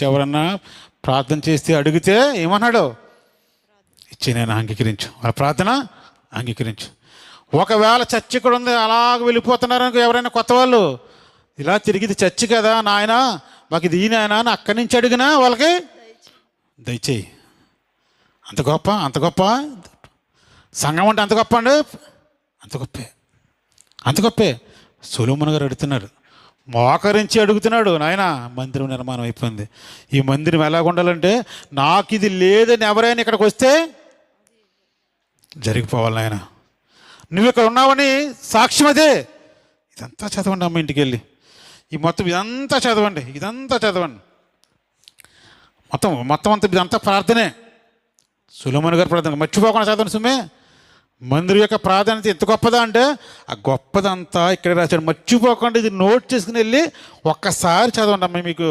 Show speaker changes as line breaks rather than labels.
ఎవరన్నా ప్రార్థన చేస్తే అడిగితే ఏమన్నాడు? ఇచ్చి నేను అంగీకరించు, వాళ్ళ ప్రార్థన అంగీకరించు. ఒకవేళ చర్చి ఇక్కడ ఉంది అలాగ వెళ్ళిపోతున్నారు ఎవరైనా కొత్త వాళ్ళు, ఇలా తిరిగిది చర్చి కదా నాయన మాకు ఇది నాయన అని అక్కడి నుంచి అడిగినా వాళ్ళకి దయచేయి. అంత గొప్ప, అంత గొప్ప సంఘం అంటే అంత గొప్ప అండి, అంత గొప్పే, అంత గొప్పే. సొలొమోను గారు అడుగుతున్నాడు, మోకరించి అడుగుతున్నాడు, నాయన మందిరం నిర్మాణం అయిపోయింది, ఈ మందిరం ఎలాగ ఉండాలంటే నాకు ఇది లేదని ఎవరైనా ఇక్కడికి వస్తే జరిగిపోవాలి నాయన, నువ్వు ఇక్కడ ఉన్నావని సాక్ష్యం అదే. ఇదంతా చదవండి అమ్మ, ఇంటికి వెళ్ళి ఈ మొత్తం ఇదంతా చదవండి, ఇదంతా చదవండి, మొత్తం అంతా ఇదంతా ప్రార్థనే. సొలొమోను గారి ప్రార్థన మర్చిపోకుండా చదవండి సుమే. మందిరం యొక్క ప్రాధాన్యత ఎంత గొప్పదా అంటే ఆ గొప్పదంతా ఇక్కడ రాశాడు, మర్చిపోకుండా ఇది నోట్ చేసుకుని వెళ్ళి ఒక్కసారి చదవండి అమ్మ, మీకు